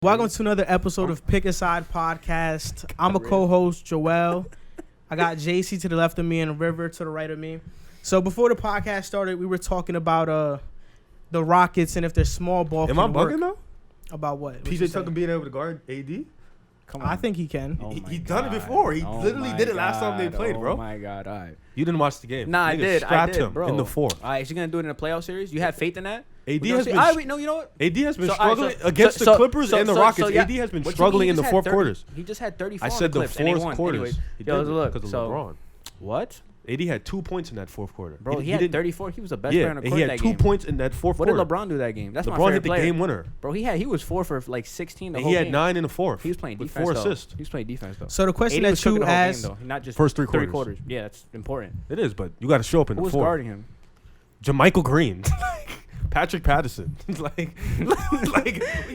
Welcome to another episode of Pick a Side Podcast. I'm a co-host, Joel. I got JC to the left of me and River to the right of me. So before the podcast started, we were talking about the Rockets and if their small ball can Am I work. bugging though? About what? PJ Tucker being able to guard AD? Come on. I think he can. He done it before. He literally did it last time they played, bro. Oh my God! All right. You didn't watch the game. Nah, I did. Strapped him bro. in the fourth. All right, is he gonna do it in a playoff series? You have faith in that? AD We're gonna has see- been. all right, wait, no, you know what? AD has been So, all right, struggling so- against so- the Clippers so- and the so- Rockets. so, yeah. AD has been What you struggling mean? in the He just fourth had 30 quarters. He just had 34. I on said the Clips, and they fourth won. quarters. Anyways, He yo, did look, because of so LeBron. what? AD had 2 points in that fourth quarter. Bro, he had didn't- 34. He was the best player on the and court he had that 2 game. points in that fourth What did quarter. LeBron do that game? That's my LeBron favorite hit the player. game winner. Bro, he was 4 for like 16 the And whole he had game. 9 in the fourth. He was playing with defense 4 though. assists. He was playing defense though. So the question 80 was that cooking you the whole game, asked, though. Not just First three quarters. Yeah, that's important. It is, but you got to show up in Who the was fourth. guarding him? JaMychal Green. Patrick Patterson. like you Bro,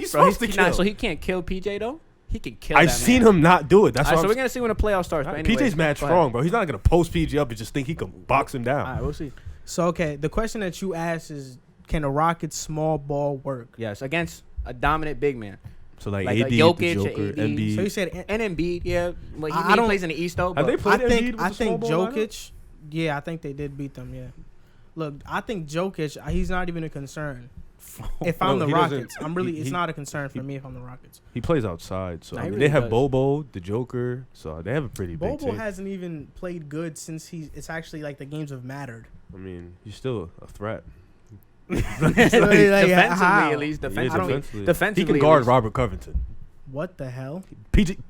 supposed to kill. so he can't kill PJ though. He can kill. I've that seen man. him not do it. That's All right, why so we're gonna see when the playoffs starts. But anyways, PJ's mad go strong, ahead. bro. He's not gonna post PJ up and just think he can box him down. All right, we'll see. so okay, the question that you asked is, can the Rockets small ball work? Yes, against a dominant big man So like like AD, a the Jokic, Joker, AD. Embiid. So you said and Embiid. Yeah, well, I he don't- plays in the East though. Have they But played I Embiid think with I the small think ball lineup? Jokic. Yeah, I think they did beat them. Yeah. Look, I think Jokic. He's not even a concern. If I'm No, the he doesn't- Rockets, I'm really. It's he- not a concern for me if I'm the Rockets. He plays outside, so Nah, I he mean, really they have does. Bobo, the Joker, so they have a pretty big Bobo team. hasn't even played good since it's actually like the games have mattered. I mean, he's still a threat. defensively, how? at least He is defensively, He can at guard least. Robert Covington. What the hell?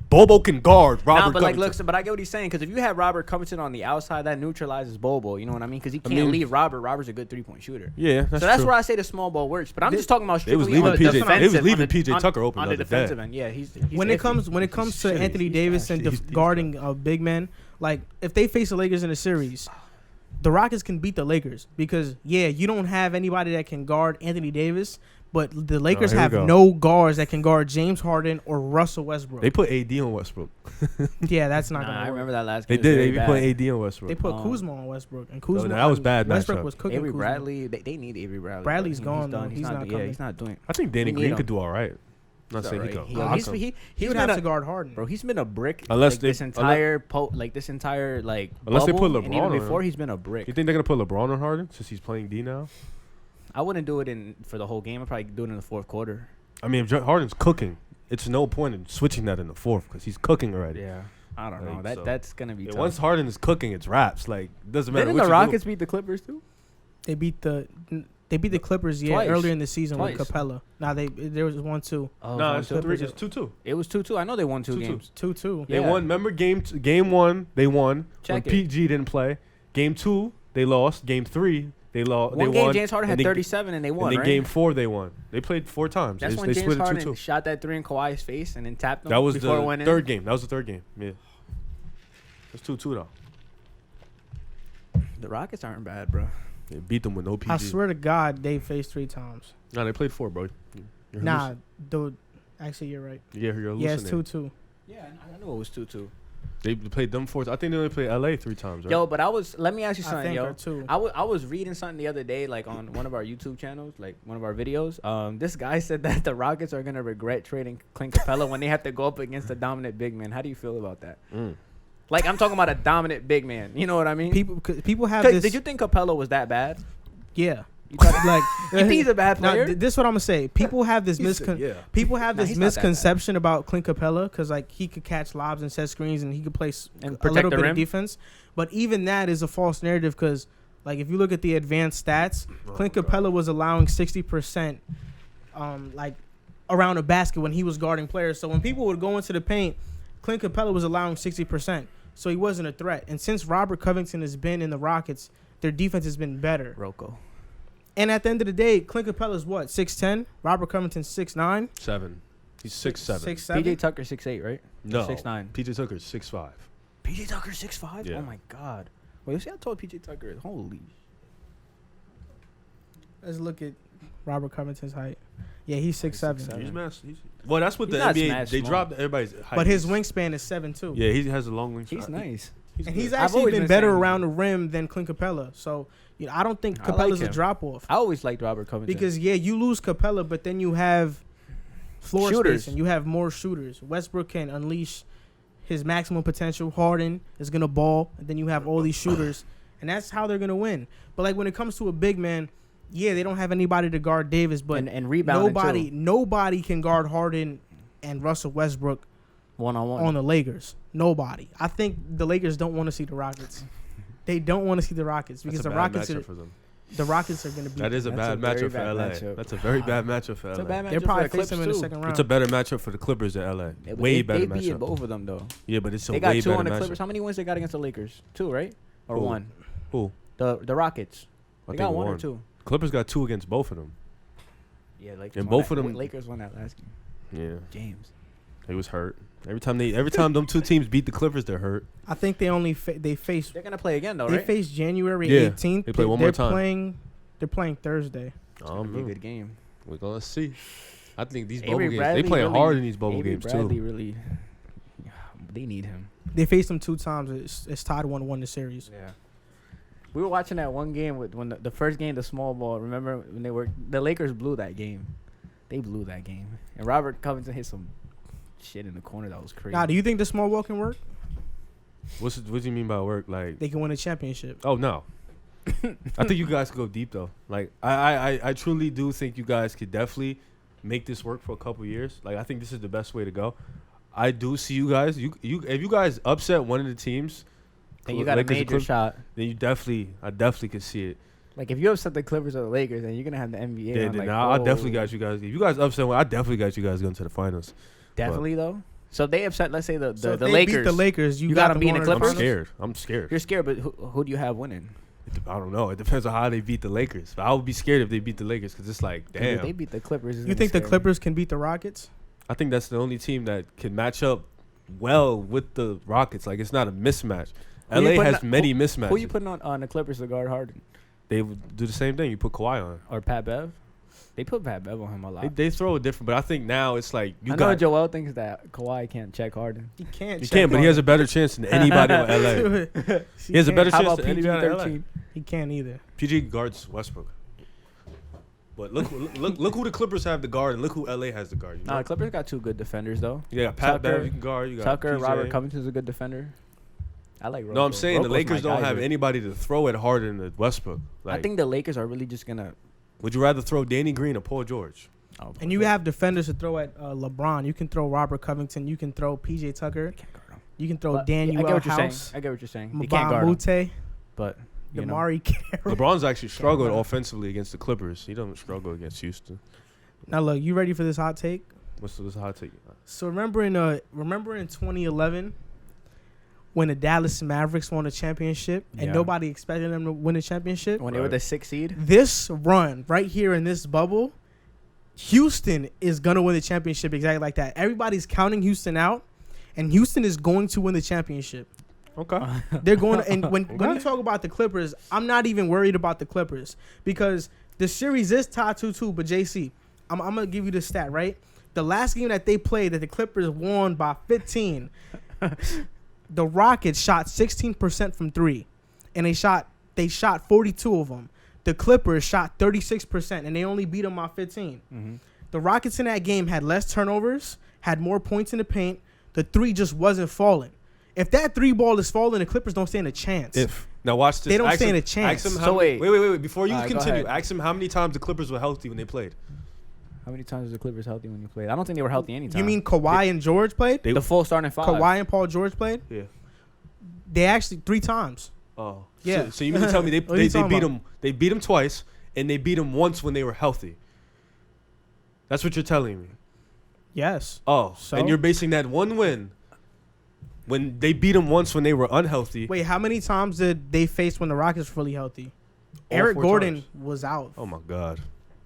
Bobo can guard Robert Nah, but like, Covington. look, but I get what he's saying because if you have Robert Covington on the outside, that neutralizes Bobo. You know what I mean? Because he can't mean- leave Robert. Robert's a good 3-point shooter. Yeah, that's So that's true. where I say the small ball works. But I'm just talking about They was strictly on leaving the PJ. They was defensive, leaving on the- PJ Tucker open on the the other day. defensive end. Yeah, he's When it comes to Shit, Anthony he's Davis and nasty. He's guarding big men, like if they face the Lakers in a series, the Rockets can beat the Lakers because you don't have anybody that can guard Anthony Davis, but the Lakers here we have go. no guards that can guard James Harden or Russell Westbrook. They put AD on Westbrook. Yeah, that's not Nah, gonna I work. remember that last They game. did. They put AD on Westbrook. They put Um, Kuzma on Westbrook, and Kuzma. that was bad Westbrook matchup. was cooking. Avery Kuzma. Bradley, they need Avery Bradley. Bradley's but gone, though. done. He's not Yeah, coming. he's not doing. I think Danny We need Green him. could do all right. Not He's saying he alright. could. Yo, Awesome. he He would been have a- to guard Harden. Bro, he's been a brick. Unless like, they- this entire this entire like Unless they bubble, put and LeBron even on before him. he's been a brick. You think they're gonna put LeBron on Harden since he's playing D now? I wouldn't do it for the whole game. I'd probably do it in the fourth quarter. I mean, if Harden's cooking, it's no point in switching that in the fourth because he's cooking already. Yeah, I don't know. Like, so- That's gonna be Yeah, tough. once Harden is cooking, it's raps. Like doesn't matter. Didn't what the you Rockets beat the Clippers too? They beat the Clippers Twice. earlier in the season Twice. with Capella. Now there was 1-2. Oh, Do. No, one, it's two. 3. It's 2-2. It was 2-2. I know they won 2 2-2. games. 2-2. They Yeah. won. Remember game 1, they won. Check when it. PG didn't play. Game 2, they lost. Game 3, they lost. One they game, won. James Harden had And then- 37 and they won, And then right? game 4, they won. They played 4 times. That's they when they James split it Harden 2-2. shot that 3 in Kawhi's face and then tapped him. That was before it the went in. third game. That was the third game. Yeah. It's 2-2 though. The Rockets aren't bad, bro. They beat them with no PG. I swear to God, they faced 3 times. No, they played 4, bro. You're Nah, dude. Actually, you're right. you're Yeah, it's hallucinating. 2-2. Yeah, I knew it was 2-2. They played them 4. I think they only played LA 3 times, right? Yo, but let me ask you I something, think yo. or 2. I was reading something the other day, like on one of our YouTube channels, like one of our videos. This guy said that the Rockets are gonna regret trading Clint Capella when they have to go up against a dominant big man. How do you feel about that? Like, I'm talking about a dominant big man. You know what I mean? People have 'Cause this. did you think Capella was that bad? Yeah. You thought, Like, you think he's a bad now, player? this is what I'm gonna say. People have this people have Nah, this he's not that bad. misconception about Clint Capella because like he could catch lobs and set screens and he could play And a protect little the bit rim? of defense. But even that is a false narrative because like if you look at the advanced stats, Clint Capella was allowing 60% like around the basket when he was guarding players. So when people would go into the paint, Clint Capella was allowing 60%. So he wasn't a threat. And since Robert Covington has been in the Rockets, their defense has been better. Rocco. And at the end of the day, Clint Capella's what, 6'10"? Robert Covington's 6'9"? 7. He's 6'7". 6'7"? PJ Tucker 6'8", right? No. 6'9". PJ Tucker's 6'5". PJ Tucker 6'5"? Yeah. Oh my God. Wait, see, I told PJ Tucker. Holy. Let's look at Robert Covington's height. Yeah, he's 6'7". 6'7". He's mass. Well, that's what He's the not NBA. smash They small. dropped everybody's height. But his wingspan is 7'2". Yeah, he has a long wingspan. He's nice. And he's good. I've actually always been been better saying- around the rim than Clint Capella. So, you know, I don't think I like Capella's a him. drop-off. I always liked Robert Covington. Because, yeah, you lose Capella, but then you have floor Shooters. spacing. You have more shooters. Westbrook can unleash his maximum potential. Harden is gonna ball, and then you have all these shooters, and that's how they're gonna win. But like when it comes to a big man, yeah, they don't have anybody to guard Davis, but and rebounding nobody can guard Harden and Russell Westbrook one on on the Lakers. Nobody. I think the Lakers don't want to see the Rockets. They don't want to see the Rockets because That's a the bad Rockets matchup are for them. the Rockets are gonna be. That is a That's bad a very matchup for bad LA. matchup. That's a very bad matchup for It's a LA. bad They're matchup probably for the facing them in the Clippers, second round. It's a better matchup for the Clippers than LA. Yeah, but Way better they beat matchup. both of them though. Yeah, but it's a They way got 2 better on the matchup. Clippers. How many wins they got against the Lakers? 2, right? Or Who? 1? Who? The Rockets. I They think got 1 or one. 2. Clippers got 2 against both of them. Yeah, like And both of them- Lakers won that last game. Yeah, James. they was hurt. Every time them two teams beat the Clippers, they're hurt. I think they only they face They're gonna play again though, they right? face January Yeah, 18th. they play one more time. They're playing Thursday. It's gonna be a good game. We're gonna see. I think these Avery bubble games, Bradley they playing really- hard in these bubble Avery games Bradley too. really, they need him. They faced them 2 times. It's tied 1-1 the series. Yeah. We were watching that one game when the first game, the small ball. Remember when the Lakers blew that game? They blew that game, and Robert Covington hit some shit in the corner that was crazy. Now, do you think the small ball can work? What do you mean by work? Like, They can win a championship. oh no. I think you guys could go deep though. Like, I truly do think you guys could definitely make this work for a couple years. Like, I think this is the best way to go. I do see you guys. You if you guys upset one of the teams, And you got a Lakers or major Clippers, shot. then I definitely could see it. Like if you upset the Clippers or the Lakers, then you're gonna have the NBA. Yeah, on, like, I definitely oh. got you guys. If you guys upset one, I definitely got you guys going to the finals. Definitely though. So they upset. Let's say the So if the they Lakers. beat the Lakers, you You got got 'em them beating going the to I'm Clippers? scared. I'm scared. You're scared, but who do you have winning? I don't know. It depends on how they beat the Lakers. But I would be scared if they beat the Lakers because it's like, 'Cause if damn. they beat the Clippers. it's You gonna think the scare me. Clippers can beat the Rockets? I think that's the only team that can match up well with the Rockets. Like, it's not a mismatch. Who you LA putting has on- many mismatches. Who you putting on the Clippers to guard Harden They would do the same thing. You put Kawhi on. or Pat Bev? They put Pat Bev on him a lot. They throw it different, but I think now it's like I know Joel thinks that Kawhi can't check Harden. He can't. you can, but he has a better chance than anybody in LA. He has a better How chance about than anybody in LA. PG-13? He can't either. PG guards Westbrook. But look who the Clippers have to guard, and look who LA has to guard. You know? Nah, the Clippers got 2 good defenders though. Yeah, Pat Tucker- Bev you can guard. You got Tucker, PJ. Robert Covington's a good defender. I like. No, I'm Rocco. saying the Rocco's Lakers my don't guy have here. anybody to throw at Harden and Westbrook. Like, I think the Lakers are really just gonna. would you rather throw Danny Green or Paul George? Oh, And you have defenders to throw at LeBron. You can throw Robert Covington. You can throw PJ Tucker. Can't guard him. You can throw But Daniel I get what you're saying. House. I get what you're saying. You can't guard him, Mute. but you know. Damari Carroll. LeBron's actually struggled Carolina. offensively against the Clippers. He doesn't struggle against Houston. Now look, you ready for this hot take? What's the hot take? So remember in 2011 when the Dallas Mavericks won a championship and Yeah. nobody expected them to win a championship? when they were Right. the 6th seed. This run right here in this bubble, Houston is gonna win the championship exactly like that. Everybody's counting Houston out, and Houston is going to win the championship. Okay. They're going to, and when you talk about the Clippers, I'm not even worried about the Clippers because the series is tied 2-2. But JC, I'm gonna give you the stat, right? The last game that they played that the Clippers won by 15, the Rockets shot 16% from 3, and they shot 42 of them. The Clippers shot 36%, and they only beat them by 15. Mm-hmm. The Rockets in that game had less turnovers, had more points in the paint. The 3 just wasn't falling. If that 3 ball is falling, the Clippers don't stand a chance. Now watch this. They don't Ask stand him- a chance. Ask him So how wait. wait. Before you Alright, go continue, ahead. ask him how many times the Clippers were healthy when they played. How many times was the Clippers healthy when you played? I don't think they were healthy anytime. You mean Kawhi and George played? They- the full starting 5? Kawhi and Paul George played? Yeah. They actually 3 times. Oh. Yeah. So you mean to tell me they What are you they talking beat about? them? They beat them twice, and they beat them once when they were healthy. That's what you're telling me. Yes. Oh. So? And you're basing that one win when they beat them once when they were unhealthy. Wait, how many times did they face when the Rockets were fully healthy? All Eric 4 Gordon times. was out. Oh my God.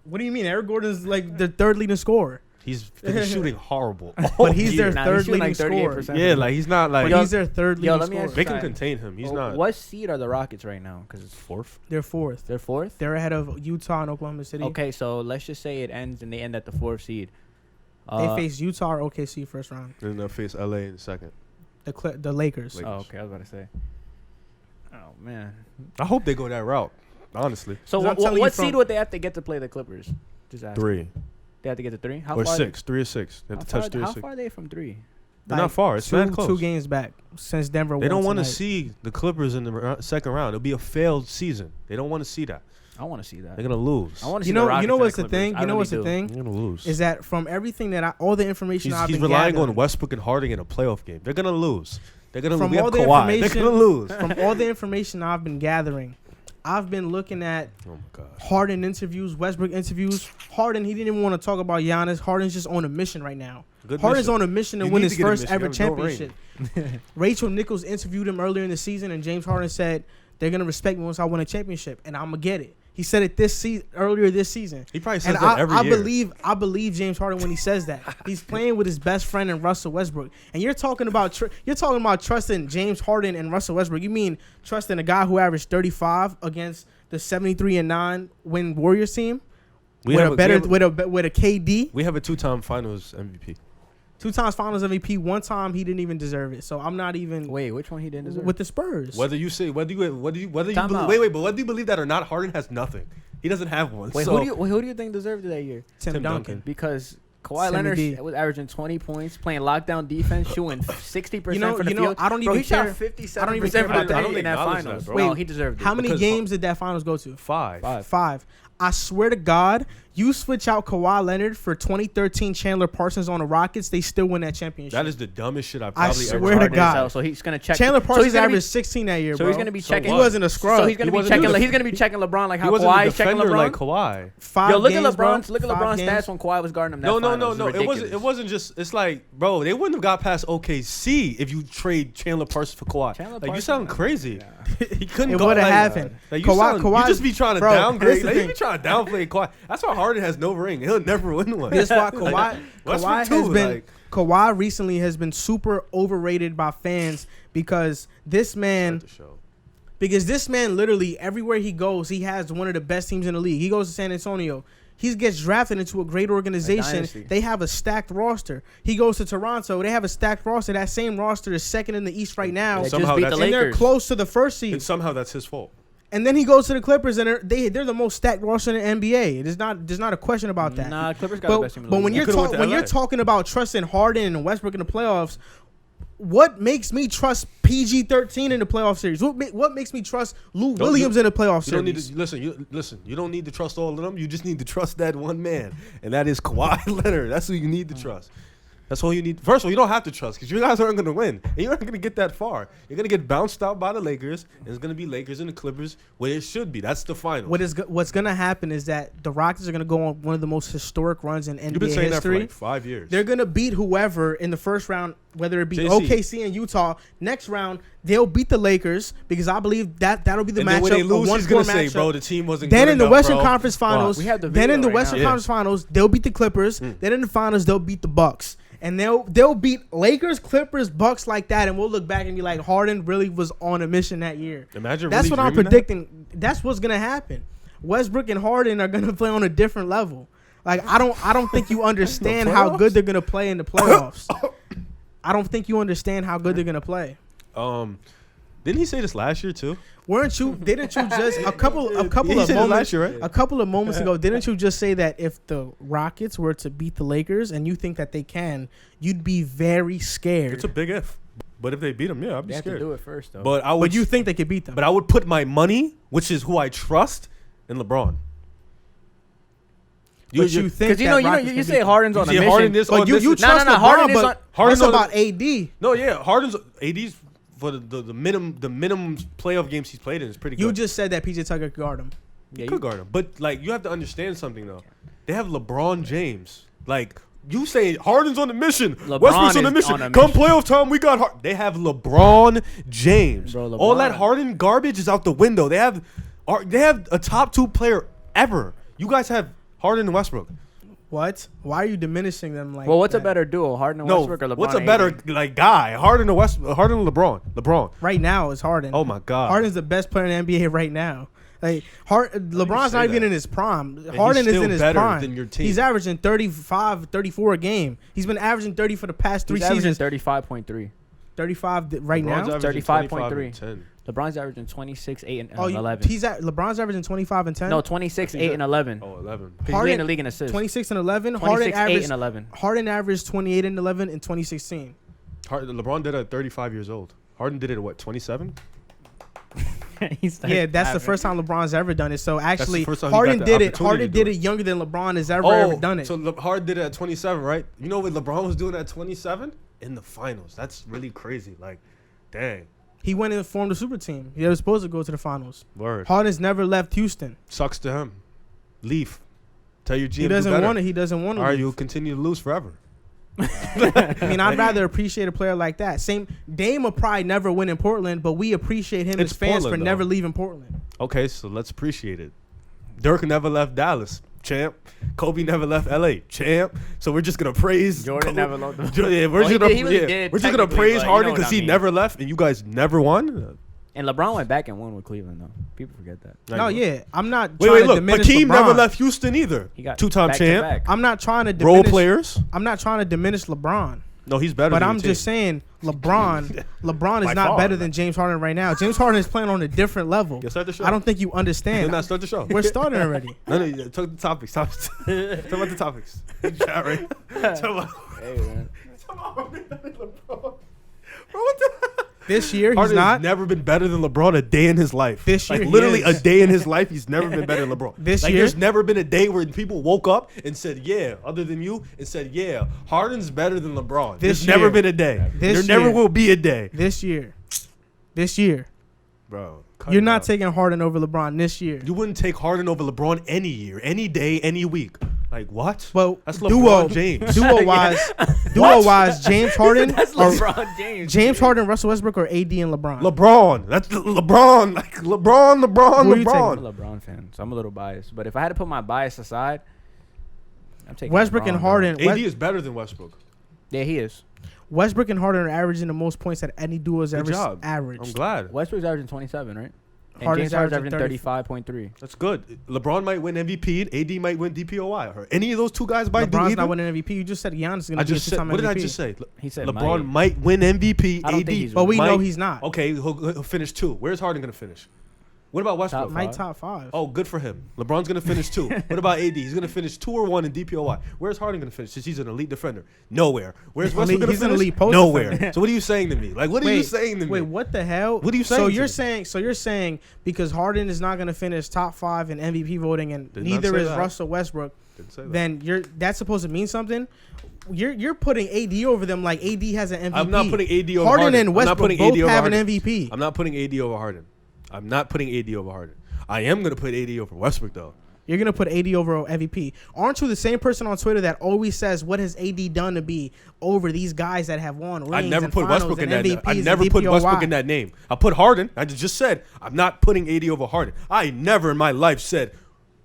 What do you mean? Eric Gordon's like the 3rd leading scorer. He's shooting horrible. But he's their Nah, 3rd he's shooting leading like scorer. 38%. Yeah, like he's not like. But he's their 3rd Yo, leading let me ask scorer. They can Right. contain him. He's not. What seed are the Rockets right now? Because it's Fourth. They're 4th. they're 4th. They're ahead of Utah and Oklahoma City. Okay, so let's just say it ends and they end at the 4th seed. They face Utah or OKC first round. And they'll face LA in the second. The Lakers. Like- Oh, okay. I was about to say. Oh man. I hope they go that route. Honestly. So 'Cause I'm telling you what from- seed would they have to get to play the Clippers? Just ask. 3. They have to get to 3. How Or far 6. 3 or 6. They have to touch 3 or How 6. far are they from 3? They're not far. It's mad close. 2 games back since Denver. They don't want to see the Clippers in the second round. It'll be a failed season. They don't want to see that. I want to see that. They're gonna lose. I want to see You the know. Rockets You know and what's the Clippers. thing. I You know really what's the do. thing They're gonna lose. is that from everything all the information I've He's been relying gathering, on Westbrook and Harden in a playoff game. They're gonna lose. They're gonna From we have all the Kawhi. They're information- gonna lose. from all the information I've been gathering, I've been looking at Oh my god. Harden interviews, Westbrook interviews. Harden, he didn't even want to talk about Giannis. Harden's just on a mission right now. Good Harden's mission. on a mission to You win need his to get a first mission. ever You have no ring. championship. Rachel Nichols interviewed him earlier in the season, and James Harden said, "They're gonna respect me once I win a championship, and I'm gonna get it." He said it earlier this season. He probably says And that every year. I believe James Harden when he says that. He's playing with his best friend in Russell Westbrook, and you're talking about trusting James Harden and Russell Westbrook. You mean trusting a guy who averaged 35 against the 73-9 win Warriors team with a KD, We have a 2-time Finals MVP. 2 times Finals MVP. 1 time he didn't even deserve it. So I'm not even Wait, which one he didn't deserve? with the Spurs. Whether you say whether you Time out. wait, but whether you believe that or not, Harden has nothing. He doesn't have one. Wait, so who do you think deserved it that year? Tim Tim Duncan. Duncan. Because Kawhi Sammy D. Leonard was averaging 20 points, playing lockdown defense, shooting 60% You know- from the you know, field. I don't Bro, even he care. shot 57% I don't even from care. the I don't day in that acknowledge finals. that, Bro. bro. No, he deserved it. How many Because games did that Finals go to? 5. 5. I swear to God, you switch out Kawhi Leonard for 2013 Chandler Parsons on the Rockets, they still win that championship. That is the dumbest shit I've probably ever swear to heard. God. So he's gonna check. Chandler so Parsons he's gonna be- averaged 16 that year, So bro. he's gonna be So checking. He wasn't a scrub. So he's gonna He be wasn't checking. a- He's gonna be checking LeBron like He how wasn't a Kawhi is checking defender LeBron. like Kawhi. 5 Yo, look games, at bro. LeBron's. Look at 5 LeBron's games. stats when Kawhi was guarding him. That No. finals. It's ridiculous. It wasn't just. It's like, bro, they wouldn't have got past OKC if you trade Chandler Parsons for Kawhi. Chandler Like you Parsons, sound man. crazy. Yeah. He couldn't It go. would have like, happened. Like you, Kawhi, you just be trying to bro, downgrade. here's the Like, you thing. be trying to downplay Kawhi. That's why Harden has no ring. He'll never win one. That's why Like, Westbrook Kawhi too, has been like- Kawhi recently has been super overrated by fans because this man literally everywhere he goes, he has one of the best teams in the league. He goes to San Antonio. He gets drafted into a great organization. dynasty. They have a stacked roster. He goes to Toronto. They have a stacked roster. That same roster is second in the East right now. They Somehow just beat the that's- And they're Lakers. close to the first And seed. somehow that's his fault. And then he goes to the Clippers, and they're the most stacked roster in the NBA. There's not a question about that. Nah, Clippers got the best team in the But when league. you're LA. talking about trusting Harden and Westbrook in the playoffs, what makes me trust PG-13 in the playoff series? What makes me trust Lou Don't- Williams in the playoff You don't need series? to listen. You don't need to trust all of them. You just need to trust that one man, and that is Kawhi Leonard. That's who you need to trust. That's all you need. First of all, you don't have to trust because you guys aren't going to win, and you aren't going to get that far. You're going to get bounced out by the Lakers, and it's going to be Lakers and the Clippers where it should be. That's the final. What's going to happen is that the Rockets are going to go on one of the most historic runs in You've been NBA saying that for history. like 5 years. They're going to beat whoever in the first round, whether it be JC. OKC and Utah. Next round, they'll beat the Lakers because I believe that'll be the and matchup. then when they lose, a he's going 1-4 to say, matchup. bro, the team wasn't Then good in the enough, Western bro. Conference Finals, We have the then video in the right Western now. Conference Finals, they'll beat the Clippers. Then in the finals, they'll beat the Bucks. And they'll beat Lakers, Clippers, Bucks like that, and we'll look back and be like, Harden really was on a mission that year. Imagine That's really what I'm dreaming that. predicting. That's what's gonna happen. Westbrook and Harden are gonna play on a different level. Like I don't think you understand how good they're gonna play in the playoffs. I don't think you understand how good they're gonna play. Didn't he say this last year too? Didn't you just a couple He of said it moments last year, right? a couple of moments ago, didn't you just say that if the Rockets were to beat the Lakers and you think that they can, you'd be very scared. It's a big if. But if they beat him, yeah, I'd be They have to scared. do it first, though. But I would. But you think they could beat them? But I would put my money, which is who I trust, in LeBron. But you think Because you say Harden's on a mission. Harden is but on you this- trust No, LeBron, Harden is but on- Harden's that's on about AD. No, yeah, Harden's AD's for the minimum playoff games he's played in is pretty good. You just said that PJ Tucker could guard him. Yeah, could guard him, but like you have to understand something though. They have LeBron James. Like you say, Harden's on the mission. LeBron Westbrook's on the is mission. on a Come mission. playoff time, we got. They have LeBron James. Bro, All that LeBron. Harden garbage is out the window. They have a top 2 player ever. You guys have Harden and Westbrook. What? Why are you diminishing them like Well, what's a that? better duo, Harden and No, Westbrook or LeBron? what's a and better AD? like guy? Harden and LeBron. LeBron. Right now is Harden. Oh my God. Harden's the best player in the NBA right now. Like LeBron's say not even that? in his prime. he's Harden is still in his better prime. than your team. He's averaging 35, 34 a game. He's been averaging 30 for the past 3 He's averaging seasons. 35.3. 35 right LeBron's now. averaging 35.3. and 10. LeBron's averaging 26, 8, and Oh, 11. LeBron's averaging 25 and 10. No, 26, 8, and 11. Oh, 11. He's Harden- leading the league in assists. 26 and 11. 26, 8, and 11. Harden averaged 28 and 11 in 2016. LeBron did it at 35 years old. Harden did it at what, 27? Yeah, that's the first time LeBron's ever done it. So actually, first time he Harden got the did it. opportunity Harden to do did it. it younger than LeBron has ever done it. So Harden did it at 27, right? You know what LeBron was doing at 27? In the finals. That's really crazy. Like, dang. He went and formed a super team. He was supposed to go to the finals. Word. Harden's never left Houston. Sucks to him. Leave. Tell your GM He doesn't do better. want it. He doesn't want to. All right, you'll continue to lose forever. I mean, I'd rather appreciate a player like that. Same, Dame will probably never win in Portland, but we appreciate him It's as fans Portland, for though. never leaving Portland. Okay, so let's appreciate it. Dirk never left Dallas, champ. Kobe never left LA, champ. So we're just gonna praise Jordan never left. Yeah, we're Well, just gonna, he really did, we're just gonna technically, praise but you Harden know what because I he mean. never left and you guys never won. And LeBron went back and won with Cleveland, though. People forget that. No, yeah, I'm not Wait, trying to look. diminish Hakeem LeBron. never left Houston either. He got Two-time champ. back-to-back. I'm not trying to Role diminish. players. I'm not trying to diminish LeBron. No, he's better. But than I'm your team. just saying, LeBron By is not far. better than James Harden right now. James Harden is playing on a different level. Start the show. I don't think you understand. Did not start the show. We're starting already. No, talk the topics. Talk about the topics. Chat, right? Talk about. Hey, man. Bro, what the? This year, he's Harden not. has never been better than LeBron a day in his life. This year like he literally is. a day in his life, he's never been better than LeBron. This like year? there's never been a day where people woke up and said, "Yeah," other than you, and said, "Yeah, Harden's better than LeBron." This There's never year. been a day. This There never year. will be a day, This year, bro. you're not taking Harden over LeBron this year. You wouldn't take Harden over LeBron any year, any day, any week. Like what? Well, That's LeBron James. duo wise, James Harden That's or LeBron James. James Harden, Russell Westbrook, or AD and LeBron. LeBron. That's LeBron. Like LeBron. Who are you LeBron. I'm a LeBron fan, so I'm a little biased. But if I had to put my bias aside, I'm taking Westbrook LeBron, and though. Harden. AD is better than Westbrook. Yeah, he is. Westbrook and Harden are averaging the most points that any duo has Good ever job. I'm averaged. glad. Westbrook's averaging 27, right? And Harden's James Harden's averaging averaging 35.3. That's good. LeBron might win MVP. AD might win DPOY. Or any of those two guys might do LeBron's either. not winning MVP. You just said Giannis is going I to be a just said. two-time What did I MVP. just say? He said LeBron might. might win MVP. I don't AD, think he's But we might- know he's not. Okay, he'll finish 2. Where's Harden gonna finish? What about Westbrook? Top Mike five. top 5. Oh, good for him. LeBron's gonna finish 2. What about AD? He's gonna finish 2 or 1 in DPOY. Where's Harden gonna finish? Since he's an elite defender, nowhere. Where's Westbrook gonna He's an finish? elite post Nowhere. defender. So what are you saying to me? Like, what are you saying to me? Wait, what the hell? What are you So saying to you're me? saying because Harden is not going to finish top 5 in MVP voting, and Did not neither say is that. Russell Westbrook, Didn't say that. then that's supposed to mean something. You're putting AD over them like AD has an MVP. I'm not putting AD over Harden Harden. and I'm not Westbrook putting both AD over have an Harden. MVP. I'm not putting AD over Harden. I'm not putting AD over Harden. I am gonna put AD over Westbrook though. You're gonna put AD over MVP. Aren't you the same person on Twitter that always says, "What has AD done to be over these guys that have won rings I never and put finals Westbrook in and that. MVPs I and never put DPOY?" Westbrook in that name. I put Harden. I just said I'm not putting AD over Harden. I never in my life said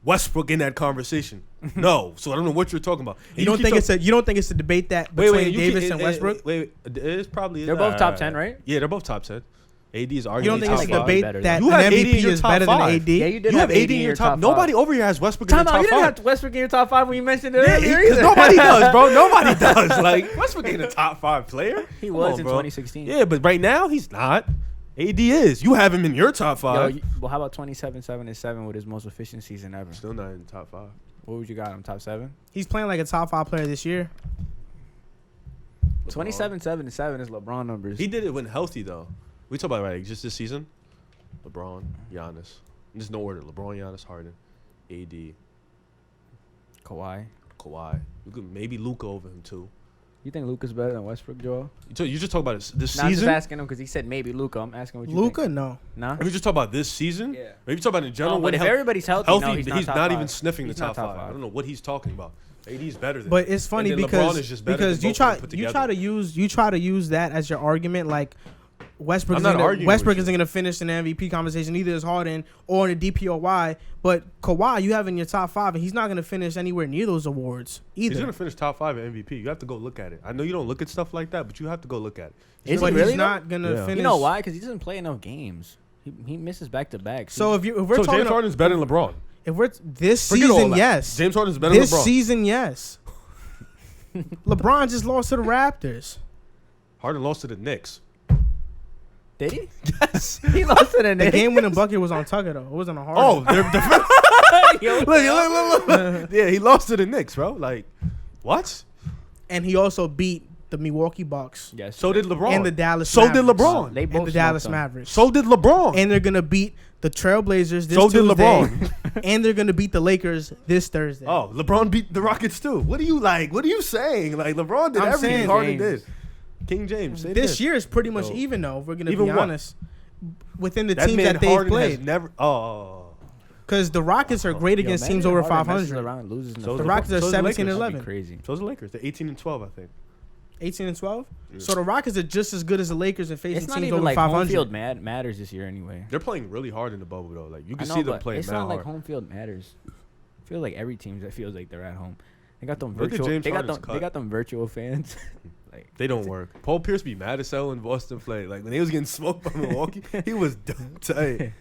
Westbrook in that conversation. No, so I don't know what you're talking about. And You don't think it's a debate that between Davis and Westbrook? Wait, it is probably. They're both top 10, right? Yeah, they're both top 10. AD is arguably You don't think top it's a top five. debate better that than- You an have AD in MVP your is top better than 5. AD? Yeah, you did You have have AD in your top. five. Nobody over here has Westbrook in Time the out. top You didn't 5. have Westbrook in your top 5 when you mentioned it Yeah, earlier. because either. nobody does, bro. Nobody does. Like Westbrook ain't a top 5 player. He Come was on, in bro. 2016. Yeah, but right now he's not. AD is. You have him in your top 5. Yo, well, how about 27, 7, and 7 with his most efficient season ever? Still not in the top 5. What would you got him? Top 7? He's playing like a top 5 player this year. 27, 7, and 7 is LeBron numbers. He did it when healthy though. We talk about like just this season. LeBron, Giannis. There's no order. LeBron, Giannis, Harden, AD, Kawhi. Kawhi. You could maybe Luka over him too. You think Luka's better than Westbrook, Joel? You just talk about this Nah, I'm just season. asking him because he said maybe Luka. I'm asking what you Luka, think. no. Nah? If you just talk about this season, Yeah. maybe talk about in general. But when if health- everybody's healthy, healthy, no, he's top not 5. even sniffing He's the not top top 5. I 5. don't know what he's talking about. AD's better than But him. it's funny And then because LeBron is just better because than you both of them try put you together. try to use that as your argument like Westbrook I'm not arguing with isn't you. going to finish in the MVP conversation. Neither is Harden or the DPOY. But Kawhi, you have in your top 5, and he's not going to finish anywhere near those awards either. He's gonna finish top 5 in MVP. You have to go look at it. I know you don't look at stuff like that, but you have to go look at it. Is but he really he's though? not going to Yeah. finish. You know why? Because he doesn't play enough games. He misses back to back. So if we're So talking James Harden's better than LeBron. if we're this Forget all season, that. yes. James Harden's better This than LeBron. season, yes. LeBron just lost to the Raptors. Harden lost to the Knicks. Did he? Yes. He lost to the The Knicks. game-winning bucket was on Tucker though. It wasn't a hard. Oh, they're Yo, look. Yeah, he lost to the Knicks, bro. Like, what? And he also beat the Milwaukee Bucks yes. So did LeBron. and the Dallas. So did Mavericks. LeBron. They And both the Dallas smoked them. Mavericks. So did LeBron. And they're gonna beat the Trailblazers this So did Tuesday. LeBron. And they're gonna beat the Lakers this Thursday. Oh, LeBron beat the Rockets too. What are you like? What are you saying? Like LeBron did I'm everything saying Harden James. did. King James. Say this year is pretty much So- even though. If we're gonna Even be what? honest, within the that teams man that they've Harden has played, never. Oh. because the Rockets are great Yo, against imagine teams over Harden messes 500. around and loses in So The the Rockets are so the 17 Lakers. and That'd be 11, crazy. So the Lakers. They're 18 and 12, I think. 18 and 12. Yeah. So the Rockets are just as good as the Lakers in facing It's not teams even over like home 500. field matters this year anyway. They're playing really hard in the bubble though. Like you I can know, see them but playing it's mad not like hard. home field matters. I feel like every team that feels like they're at home. They got them Look at virtual. James They got Harden's them. cut. They got them virtual fans. like They don't work. Paul Pierce be mad as hell in Boston play. Like when they was getting smoked by Milwaukee, he was dumb tight.